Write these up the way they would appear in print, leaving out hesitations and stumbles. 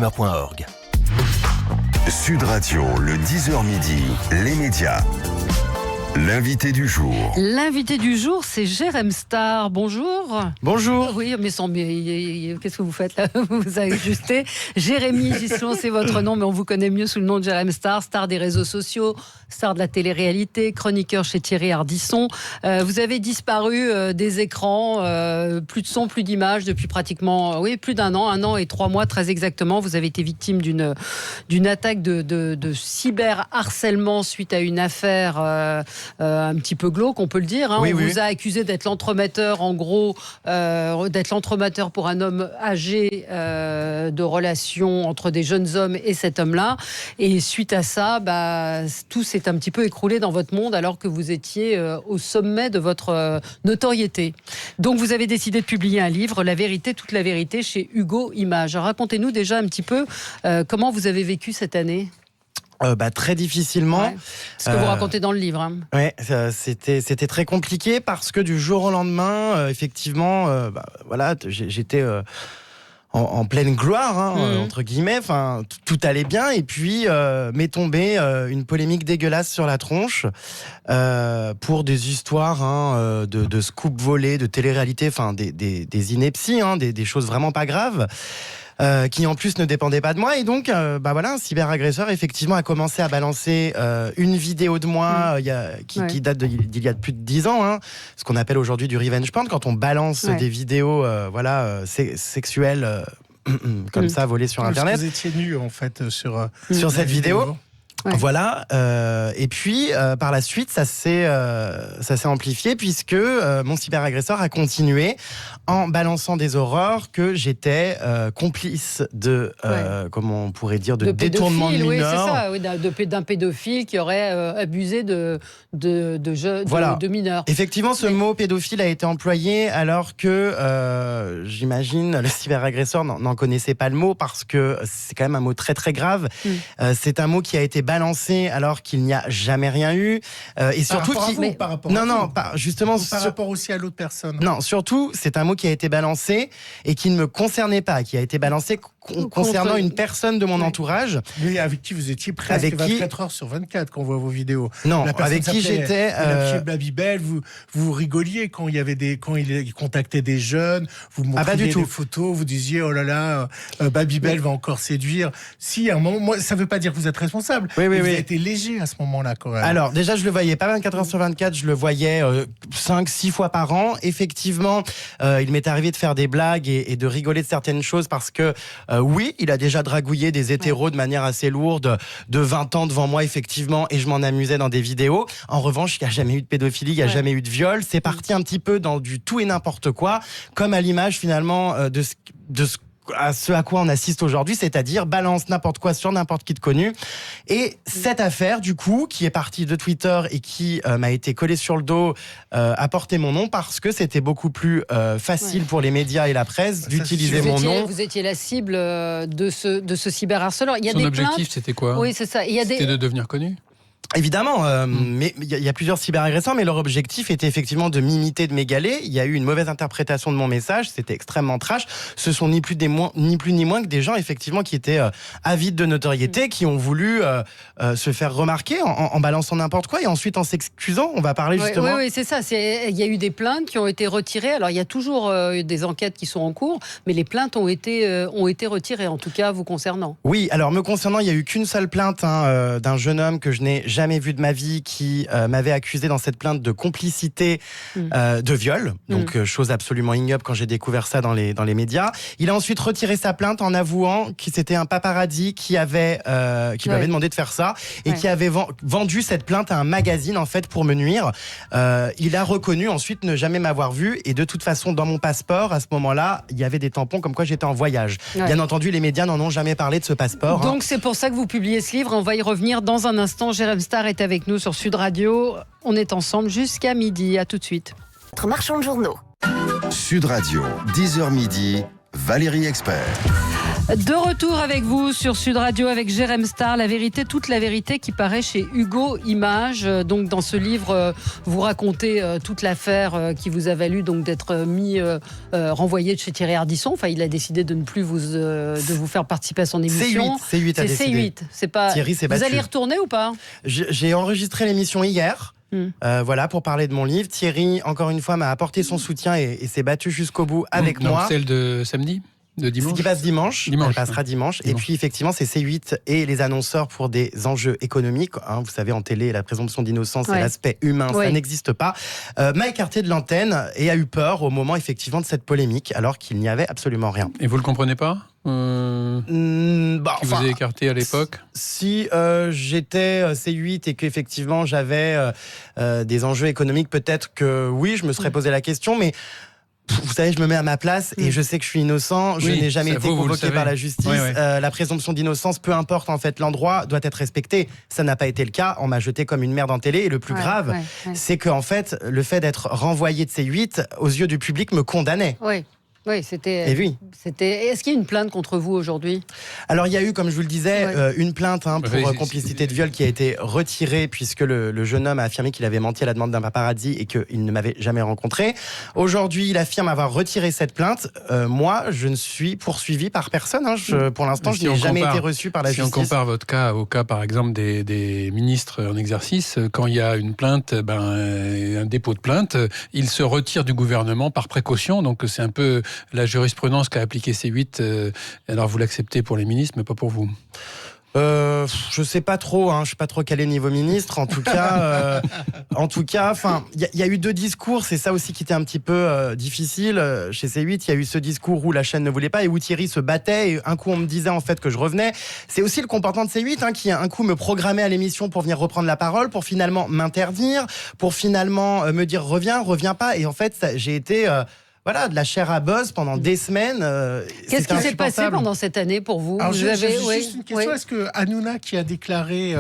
Alzheimer.org. Sud Radio, le 10h midi, les médias. L'invité du jour. L'invité du jour, c'est Jérém Star. Bonjour. Bonjour. Oui, mais qu'est-ce que vous faites là? Vous avez ajusté. Jérémy Gisselon, c'est votre nom, mais on vous connaît mieux sous le nom de Jérém Star, star des réseaux sociaux, star de la télé-réalité, chroniqueur chez Thierry Ardisson. Vous avez disparu des écrans, plus de son, plus d'images depuis pratiquement plus d'un an, 1 an et 3 mois très exactement. Vous avez été victime d'une attaque de cyberharcèlement suite à une affaire un petit peu glauque, on peut le dire. On vous a accusé d'être l'entremetteur, en gros, d'être l'entremetteur pour un homme âgé de relations entre des jeunes hommes et cet homme-là. Et suite à ça, tout s'est un petit peu écroulé dans votre monde alors que vous étiez au sommet de votre notoriété. Donc vous avez décidé de publier un livre, La vérité, toute la vérité, chez Hugo Images. Racontez-nous déjà un petit peu comment vous avez vécu cette année. Très difficilement. Ouais. Ce que vous racontez dans le livre. Hein. Ouais, c'était très compliqué parce que du jour au lendemain, effectivement, j'étais en pleine gloire, entre guillemets. Enfin, tout allait bien et puis m'est tombée une polémique dégueulasse sur la tronche pour des histoires de scoop volés, de télé-réalité, enfin des inepties, des choses vraiment pas graves. Qui en plus ne dépendait pas de moi, et donc un cyberagresseur effectivement a commencé à balancer une vidéo de moi qui date d'il y a plus de 10 ans, ce qu'on appelle aujourd'hui du revenge porn, quand on balance des vidéos sexuelles comme ça volées sur internet. Vous étiez nu en fait sur cette vidéo. Ouais. Voilà, et puis par la suite ça s'est amplifié puisque mon cyberagresseur a continué en balançant des horreurs que j'étais complice de comment on pourrait dire, de détournement de mineurs. Oui, c'est ça, d'un pédophile qui aurait abusé de mineurs. Effectivement, ce mot pédophile a été employé alors que j'imagine le cyberagresseur n'en connaissait pas le mot, parce que c'est quand même un mot très très grave. C'est un mot qui a été balancé alors qu'il n'y a jamais rien eu, et surtout par rapport aussi à l'autre personne. Non, surtout c'est un mot qui a été balancé et qui ne me concernait pas, qui a été balancé concernant une personne de mon entourage. Mais avec qui vous étiez presque 24 heures sur 24 quand on voit vos vidéos. Non, avec qui j'étais. Babybel, vous rigoliez quand il contactait des jeunes, vous montriez des photos, vous disiez oh là là, Babybel va encore séduire. Si à un moment, ça veut pas dire que vous êtes responsable. Vous avez été léger à ce moment-là quand même. Alors déjà, je le voyais pas 24 heures sur 24, je le voyais 5-6 fois par an. Effectivement, il m'est arrivé de faire des blagues et de rigoler de certaines choses parce que oui, il a déjà dragouillé des hétéros de manière assez lourde de 20 ans devant moi, effectivement, et je m'en amusais dans des vidéos. En revanche, il n'y a jamais eu de pédophilie, il n'y a jamais eu de viol. C'est parti un petit peu dans du tout et n'importe quoi, comme à l'image finalement de ce à quoi on assiste aujourd'hui, c'est-à-dire balance n'importe quoi sur n'importe qui de connu. Et cette affaire, du coup, qui est partie de Twitter et qui m'a été collée sur le dos, a porté mon nom parce que c'était beaucoup plus facile pour les médias et la presse d'utiliser mon nom. Vous étiez la cible de ce cyberharceleur. Son objectif, c'était quoi ? Oui, c'est ça. C'était de devenir connu ? Évidemment, mais il y a plusieurs cyberagresseurs, mais leur objectif était effectivement de m'imiter, de m'égaler. Il y a eu une mauvaise interprétation de mon message, c'était extrêmement trash. Ce sont ni plus ni moins que des gens effectivement qui étaient avides de notoriété, qui ont voulu se faire remarquer en balançant n'importe quoi et ensuite en s'excusant. On va parler justement. Oui, c'est ça. Il y a eu des plaintes qui ont été retirées. Alors il y a toujours des enquêtes qui sont en cours, mais les plaintes ont été retirées, en tout cas vous concernant. Oui, alors me concernant, il n'y a eu qu'une seule plainte d'un jeune homme que je n'ai jamais vu de ma vie, qui m'avait accusé dans cette plainte de complicité de viol, donc chose absolument ignoble quand j'ai découvert ça dans les médias. Il a ensuite retiré sa plainte en avouant que c'était un paparazzi qui lui avait demandé de faire ça et qui avait vendu cette plainte à un magazine en fait pour me nuire. Il a reconnu ensuite ne jamais m'avoir vu, et de toute façon dans mon passeport à ce moment-là il y avait des tampons comme quoi j'étais en voyage. Bien entendu les médias n'en ont jamais parlé de ce passeport. Donc c'est pour ça que vous publiez ce livre. On va y revenir dans un instant. Jérém Star est avec nous sur Sud Radio. On est ensemble jusqu'à midi. À tout de suite. Notre marchand de journaux. Sud Radio, 10h midi, Valérie Expert. De retour avec vous sur Sud Radio avec Jérém Starr, la vérité, toute la vérité qui paraît chez Hugo Images. Donc dans ce livre, vous racontez toute l'affaire qui vous a valu donc d'être renvoyé de chez Thierry Ardisson. Enfin, il a décidé de ne plus de vous faire participer à son émission. C8 a décidé. C'est pas. Thierry s'est battu. Vous allez y retourner ou pas ? J'ai enregistré l'émission hier. Voilà, pour parler de mon livre. Thierry, encore une fois, m'a apporté son soutien et s'est battu jusqu'au bout avec moi. Celle de samedi ? De dimanche. Ce qui passe dimanche. Elle passera dimanche. Et puis effectivement, c'est C8 et les annonceurs pour des enjeux économiques. Hein, vous savez, en télé, la présomption d'innocence et l'aspect humain, ça n'existe pas. M'a écarté de l'antenne et a eu peur au moment effectivement de cette polémique, alors qu'il n'y avait absolument rien. Et vous le comprenez pas qui vous a écarté à l'époque ? Si j'étais C8 et qu'effectivement j'avais des enjeux économiques, peut-être que oui, je me serais posé la question, mais vous savez, je me mets à ma place et je sais que je suis innocent. Je n'ai jamais été convoqué par la justice. La présomption d'innocence, peu importe en fait l'endroit, doit être respectée. Ça n'a pas été le cas. On m'a jeté comme une merde en télé. Et le plus grave, c'est que en fait, le fait d'être renvoyé de C8 aux yeux du public me condamnait. Oui, c'était. Et oui. Est-ce qu'il y a une plainte contre vous aujourd'hui ? Alors, il y a eu, comme je vous le disais, une plainte pour complicité de viol qui a été retirée puisque le jeune homme a affirmé qu'il avait menti à la demande d'un paparazzi et qu'il ne m'avait jamais rencontré. Aujourd'hui, il affirme avoir retiré cette plainte. Moi, je ne suis poursuivi par personne. Pour l'instant, je n'ai jamais été reçu par la justice. Si on compare votre cas au cas, par exemple, des ministres en exercice, quand il y a une plainte, un dépôt de plainte, il se retire du gouvernement par précaution. Donc, c'est un peu la jurisprudence qu'a appliqué C8, alors vous l'acceptez pour les ministres, mais pas pour vous. Je sais pas trop, je suis pas trop calé niveau ministre. En tout cas, enfin, il y a eu deux discours. C'est ça aussi qui était un petit peu difficile chez C8. Il y a eu ce discours où la chaîne ne voulait pas et où Thierry se battait. Et un coup, on me disait en fait que je revenais. C'est aussi le comportement de C8 qui un coup me programmait à l'émission pour venir reprendre la parole, pour finalement m'interdire, pour finalement me dire reviens pas. Et en fait, j'ai été de la chair à buzz pendant des semaines. Qu'est-ce qui s'est passé pendant cette année pour vous ? Alors, juste une question. Est-ce que Hanouna, qui a déclaré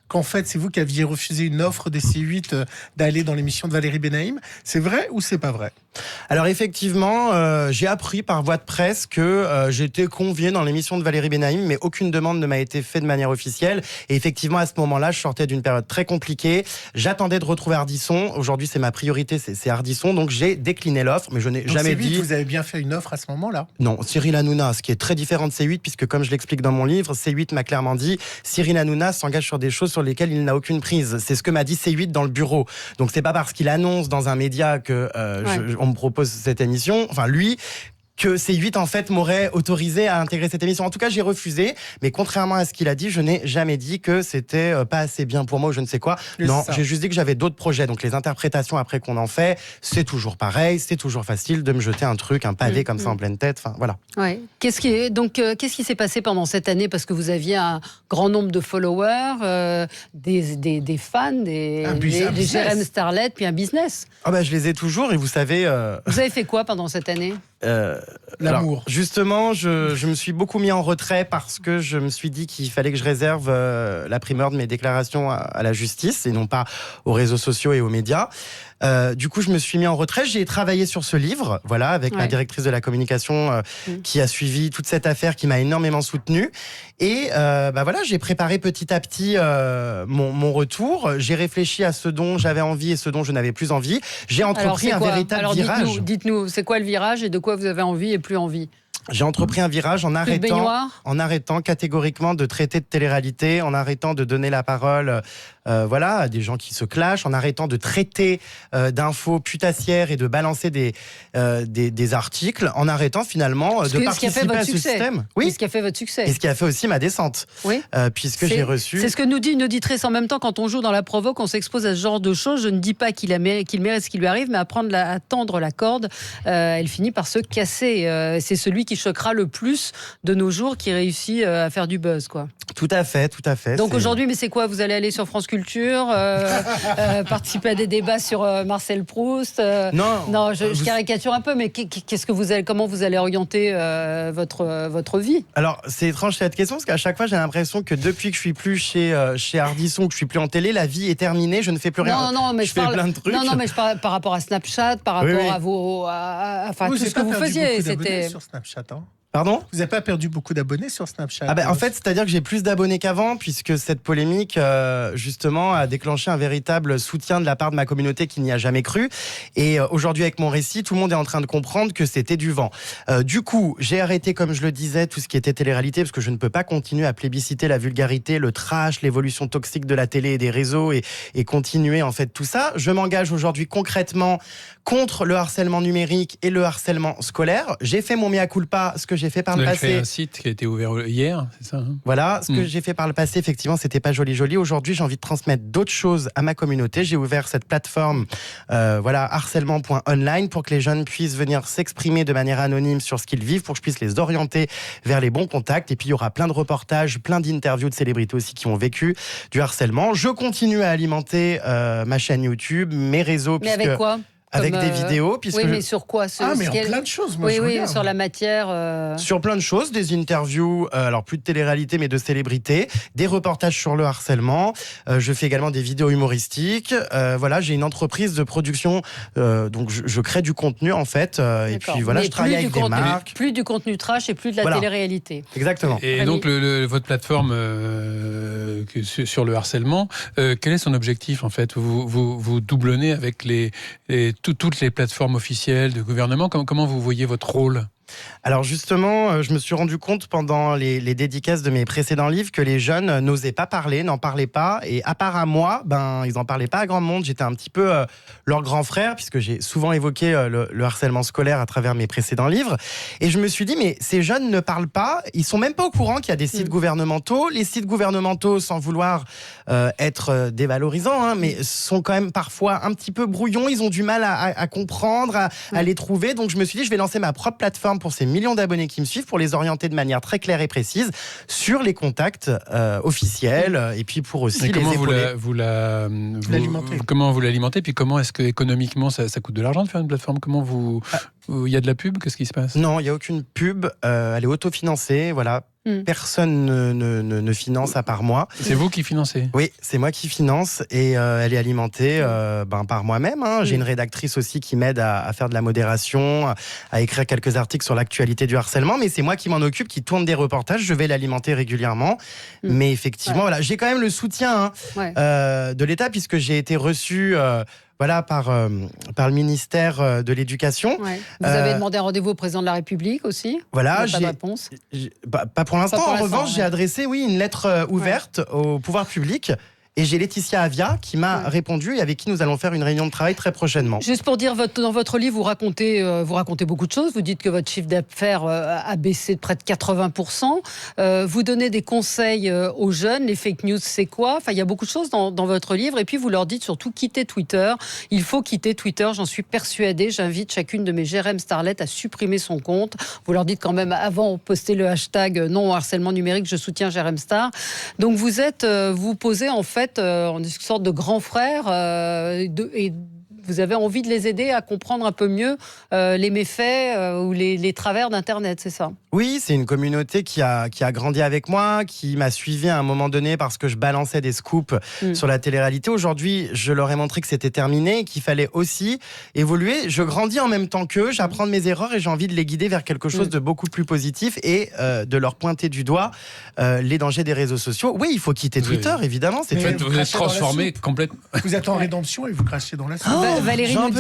qu'en fait c'est vous qui aviez refusé une offre des C8 d'aller dans l'émission de Valérie Benaïm, c'est vrai ou c'est pas vrai ? Alors effectivement, j'ai appris par voie de presse que j'étais convié dans l'émission de Valérie Benaïm, mais aucune demande ne m'a été faite de manière officielle. Et effectivement, à ce moment-là, je sortais d'une période très compliquée. J'attendais de retrouver Ardisson. Aujourd'hui, c'est ma priorité, c'est Ardisson. Donc j'ai décliné l'offre, mais je n'ai jamais dit... Vous avez bien fait une offre à ce moment-là ? Non, Cyril Hanouna, ce qui est très différent de C8, puisque comme je l'explique dans mon livre, C8 m'a clairement dit Cyril Hanouna s'engage sur des choses sur lesquelles il n'a aucune prise. C'est ce que m'a dit C8 dans le bureau. Donc c'est pas parce qu'il annonce dans un média que on me propose cette émission, enfin lui, que C8 en fait m'aurait autorisé à intégrer cette émission. En tout cas, j'ai refusé, mais contrairement à ce qu'il a dit, je n'ai jamais dit que c'était pas assez bien pour moi ou je ne sais quoi. Non, j'ai juste dit que j'avais d'autres projets. Donc les interprétations après qu'on en fait, c'est toujours pareil, c'est toujours facile de me jeter un pavé comme ça en pleine tête. Enfin voilà. Ouais. Qu'est-ce qui s'est passé pendant cette année, parce que vous aviez un grand nombre de followers, des fans, des Jérém Starlet, puis un business. Je les ai toujours et vous savez. Vous avez fait quoi pendant cette année ? L'amour. Alors, justement, je me suis beaucoup mis en retrait parce que je me suis dit qu'il fallait que je réserve la primeur de mes déclarations à la justice et non pas aux réseaux sociaux et aux médias. Du coup, je me suis mis en retrait. J'ai travaillé sur ce livre, avec ma directrice de la communication qui a suivi toute cette affaire, qui m'a énormément soutenu. Et j'ai préparé petit à petit mon retour. J'ai réfléchi à ce dont j'avais envie et ce dont je n'avais plus envie. J'ai entrepris un véritable virage. Dites-nous, c'est quoi le virage et de quoi vous avez envie et plus envie ? J'ai entrepris un virage en arrêtant catégoriquement de traiter de télé-réalité, en arrêtant de donner la parole à des gens qui se clashent, en arrêtant de traiter d'infos putassières et de balancer des articles, en arrêtant finalement de participer à ce système. Oui, ce qui a fait votre succès. Et ce qui a fait aussi ma descente. Oui. Puisque j'ai reçu... C'est ce que nous dit une auditrice en même temps quand on joue dans la provoque, on s'expose à ce genre de choses. Je ne dis pas qu'il mérite ce qui lui arrive, mais à tendre la corde, elle finit par se casser. C'est celui qui choquera le plus de nos jours qui réussit à faire du buzz, quoi. Tout à fait. Donc aujourd'hui, mais c'est quoi ? Vous allez aller sur France Culture, participer à des débats sur Marcel Proust Non, je caricature un peu, mais comment vous allez orienter votre vie ? Alors, c'est étrange cette question, parce qu'à chaque fois, j'ai l'impression que depuis que je suis plus chez Ardisson, que je suis plus en télé, la vie est terminée, je ne fais plus rien. Non, mais je parle plein de trucs. Non, mais je parle par rapport à Snapchat, par rapport à vos... tout ce que vous faisiez. C'était sur Snapchat, Pardon ? Vous n'avez pas perdu beaucoup d'abonnés sur Snapchat? En fait, c'est-à-dire que j'ai plus d'abonnés qu'avant, puisque cette polémique, justement, a déclenché un véritable soutien de la part de ma communauté qui n'y a jamais cru. Et aujourd'hui, avec mon récit, tout le monde est en train de comprendre que c'était du vent. Du coup, j'ai arrêté, comme je le disais, tout ce qui était télé-réalité, parce que je ne peux pas continuer à plébisciter la vulgarité, le trash, l'évolution toxique de la télé et des réseaux, et continuer, en fait, tout ça. Je m'engage aujourd'hui concrètement contre le harcèlement numérique et le harcèlement scolaire. J'ai fait mon mea culpa, ce que j'ai fait par le passé. Vous avez créé un site qui a été ouvert hier, c'est ça, hein? Voilà, ce que j'ai fait par le passé, effectivement, c'était pas joli. Aujourd'hui, j'ai envie de transmettre d'autres choses à ma communauté. J'ai ouvert cette plateforme, harcèlement.online, pour que les jeunes puissent venir s'exprimer de manière anonyme sur ce qu'ils vivent, pour que je puisse les orienter vers les bons contacts. Et puis, il y aura plein de reportages, plein d'interviews de célébrités aussi qui ont vécu du harcèlement. Je continue à alimenter ma chaîne YouTube, mes réseaux. Mais avec quoi ? Avec des vidéos. Oui, mais sur quoi? Mais en plein de choses, moi, Oui, sur la matière. Sur plein de choses, des interviews, alors plus de télé-réalité, mais de célébrités, des reportages sur le harcèlement. Je fais également des vidéos humoristiques. J'ai une entreprise de production, donc je crée du contenu, en fait. Et puis voilà, je travaille avec des marques. Plus du contenu trash et plus de la télé-réalité. Exactement. Et donc, votre plateforme sur le harcèlement, quel est son objectif, en fait? Vous doublonnez avec toutes les plateformes officielles de gouvernement. Comment vous voyez votre rôle ? Alors justement, je me suis rendu compte pendant les dédicaces de mes précédents livres que les jeunes n'osaient pas parler, n'en parlaient pas. Et à part à moi, ils n'en parlaient pas à grand monde. J'étais un petit peu leur grand frère, puisque j'ai souvent évoqué le harcèlement scolaire à travers mes précédents livres. Et je me suis dit, mais ces jeunes ne parlent pas. Ils sont même pas au courant qu'il y a des sites gouvernementaux. Les sites gouvernementaux, sans vouloir être dévalorisants, mais sont quand même parfois un petit peu brouillons. Ils ont du mal à comprendre, à les trouver. Donc je me suis dit, je vais lancer ma propre plateforme pour ces millions d'abonnés qui me suivent, pour les orienter de manière très claire et précise sur les contacts officiels, et puis pour aussi les épauler. Comment vous l'alimentez, puis comment est-ce que économiquement ça coûte de l'argent de faire une plateforme? Comment il y a de la pub? Qu'est-ce qui se passe? Non, il n'y a aucune pub, elle est autofinancée, voilà. Personne ne finance à part moi. C'est vous qui financez? Oui, c'est moi qui finance, et elle est alimentée par moi-même. J'ai une rédactrice aussi qui m'aide à faire de la modération, à écrire quelques articles sur l'actualité du harcèlement, mais c'est moi qui m'en occupe, qui tourne des reportages. Je vais l'alimenter régulièrement. Mais effectivement, j'ai quand même le soutien de l'État, puisque j'ai été reçu... par le ministère de l'Éducation. Ouais. Vous avez demandé un rendez-vous au président de la République aussi? Voilà, pas de réponse. Pas pour l'instant. En revanche, j'ai adressé une lettre ouverte au pouvoir public. Et j'ai Laetitia Avia qui m'a répondu, et avec qui nous allons faire une réunion de travail très prochainement. Juste pour dire, dans votre livre, vous racontez beaucoup de choses. Vous dites que votre chiffre d'affaires a baissé de près de 80%. Vous donnez des conseils aux jeunes. Les fake news, c'est quoi? Il y a beaucoup de choses dans votre livre. Et puis, vous leur dites surtout quitter Twitter. Il faut quitter Twitter, j'en suis persuadée. J'invite chacune de mes Jérém Starlet à supprimer son compte. Vous leur dites quand même, avant, postez le hashtag non au harcèlement numérique, je soutiens Jérém Star. Donc, vous posez en fait en une sorte de grand frère, et vous avez envie de les aider à comprendre un peu mieux les méfaits ou les travers d'Internet, c'est ça? Oui, c'est une communauté qui a grandi avec moi, qui m'a suivi à un moment donné parce que je balançais des scoops sur la télé-réalité. Aujourd'hui, je leur ai montré que c'était terminé, qu'il fallait aussi évoluer. Je grandis en même temps qu'eux, j'apprends de mes erreurs, et j'ai envie de les guider vers quelque chose de beaucoup plus positif, et de leur pointer du doigt les dangers des réseaux sociaux. Oui, il faut quitter Twitter, évidemment. Vous êtes transformé complètement. Vous êtes en rédemption et vous crachez dans la soupe. Valérie nous dit,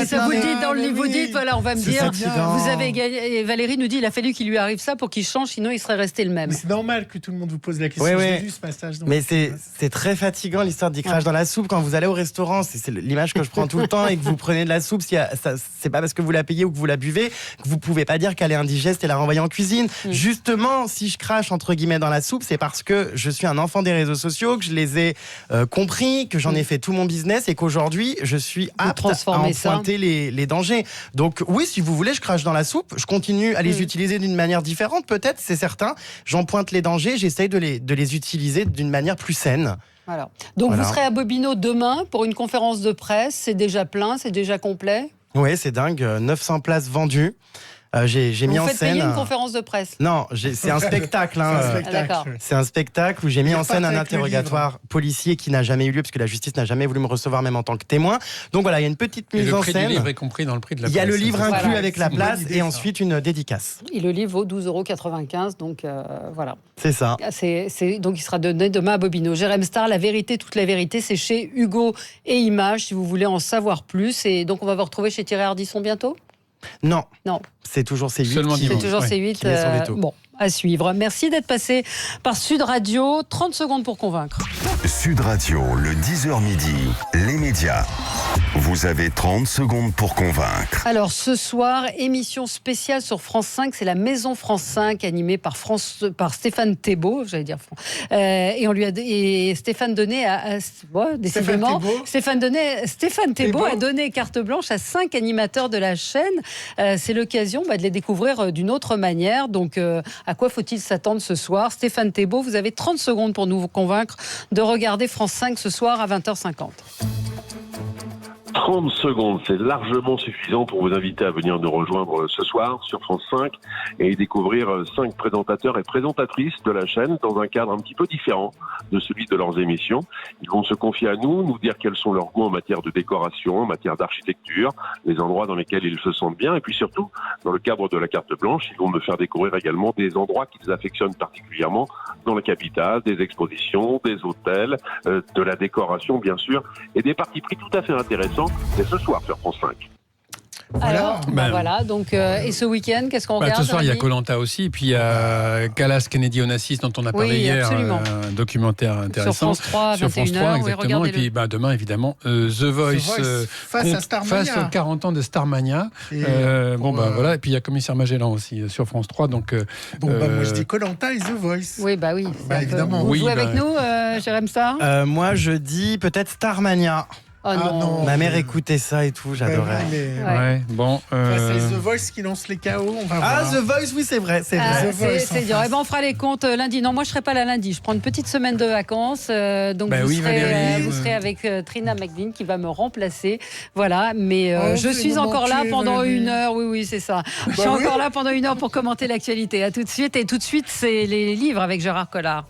ça vous le dit dans le livre, vous dites, on va me dire, vous avez gagné. Valérie nous dit, il a fallu qu'il lui arrive ça pour qu'il change, sinon il serait resté le même. Mais c'est normal que tout le monde vous pose la question. J'ai vu ce passage. Mais c'est très fatigant, l'histoire du crash dans la soupe. Quand vous allez au restaurant, c'est l'image que je prends tout le temps, et que vous prenez de la soupe, c'est pas parce que vous la payez ou que vous la buvez que vous pouvez pas dire qu'elle est indigeste et la renvoyer en cuisine. Justement, si je crache entre guillemets dans la soupe, c'est parce que je suis un enfant des réseaux sociaux, que je les ai compris, que j'en ai fait tout mon business, et qu'aujourd'hui je suis apte à en pointer les dangers. Donc oui, si vous voulez, je crache dans la soupe, je continue à les utiliser d'une manière différente, peut-être, c'est certain. J'en pointe les dangers, j'essaye de les utiliser d'une manière plus saine. Voilà. Donc vous serez à Bobino demain pour une conférence de presse, c'est déjà plein, c'est déjà complet? Oui, c'est dingue, 900 places vendues. J'ai mis en faites scène. payer une conférence de presse. Non, c'est un spectacle. C'est un Ah, spectacle. d'accord. C'est un spectacle où j'ai mis en scène un avec le interrogatoire policier qui n'a jamais eu lieu parce que la justice n'a jamais voulu me recevoir même en tant que témoin. Donc voilà, il y a une petite Et mise le en prix du scène. livre est compris dans le prix de la Il y a place. le livre inclus Voilà. avec la C'est une place bonne idée, et ça. ensuite une dédicace. Et le livre vaut 12,95 €, donc voilà. C'est ça. Donc il sera donné demain à Bobino. Jérém Starr, La vérité, toute la vérité, c'est chez Hugo et Images, si vous voulez en savoir plus. Et donc on va vous retrouver chez Thierry Ardisson bientôt ? Non. Non. C'est toujours C8. Seulement C'est dimanche. toujours ouais. C8. Qui met son veto. Bon, à suivre. Merci d'être passé par Sud Radio. 30 secondes pour convaincre. Sud Radio, le 10h midi, les médias. Vous avez 30 secondes pour convaincre. Alors ce soir, émission spéciale sur France 5, c'est la Maison France 5 animée par Stéphane Thébault, j'allais dire. Et Stéphane Donné décidément, Stéphane Thébault a donné carte blanche à 5 animateurs de la chaîne. C'est l'occasion de les découvrir d'une autre manière. Donc à quoi faut-il s'attendre ce soir ? Stéphane Thébault, vous avez 30 secondes pour nous convaincre de regarder France 5 ce soir à 20h50. 30 secondes, c'est largement suffisant pour vous inviter à venir nous rejoindre ce soir sur France 5 et découvrir 5 présentateurs et présentatrices de la chaîne dans un cadre un petit peu différent de celui de leurs émissions. Ils vont se confier à nous dire quels sont leurs goûts en matière de décoration, en matière d'architecture, les endroits dans lesquels ils se sentent bien et puis surtout, dans le cadre de la carte blanche, ils vont me faire découvrir également des endroits qu'ils affectionnent particulièrement dans la capitale, des expositions, des hôtels, de la décoration bien sûr et des partis pris tout à fait intéressants. C'est ce soir sur France 5. Alors, Ben, voilà. Donc, et ce week-end, qu'est-ce qu'on regarde ? Ce soir, il y a Rémi Koh-Lanta aussi, puis il y a Calas Kennedy Onassis dont on a parlé hier, absolument. un documentaire intéressant. Sur France 3, Sur France 3, 21h, oui, exactement. regardez-le. Et puis demain, évidemment, The Voice, face à Starmania. face aux 40 ans de Starmania. Et Voilà. Et puis il y a Commissaire Magellan aussi sur France 3. Donc, moi je dis Koh-Lanta et The Voice. Oui, bah oui. Évidemment. Vous Oui, jouez bah, avec nous, Jérém Starr ? Moi, je dis peut-être Starmania. Oh Ah non. non. Ma mère écoutait ça et tout, j'adorais. ouais, bon. C'est The Voice qui lance les KO. On va Ah, voir. The Voice, oui, c'est vrai. C'est Ah, vrai. The Voice c'est en dur. face. Eh ben, on fera les comptes lundi. Non, moi je serai pas là lundi. Je prends une petite semaine de vacances. Donc Bah vous, oui, Valérie, vous serez avec Trina McDean qui va me remplacer. Voilà. Mais Oh, je vous suis nous encore là manquez, pendant Valérie. 1 heure. Oui, c'est ça. Je suis oui. encore là pendant 1 heure pour commenter l'actualité. À tout de suite. Et tout de suite, c'est les livres avec Gérard Collard.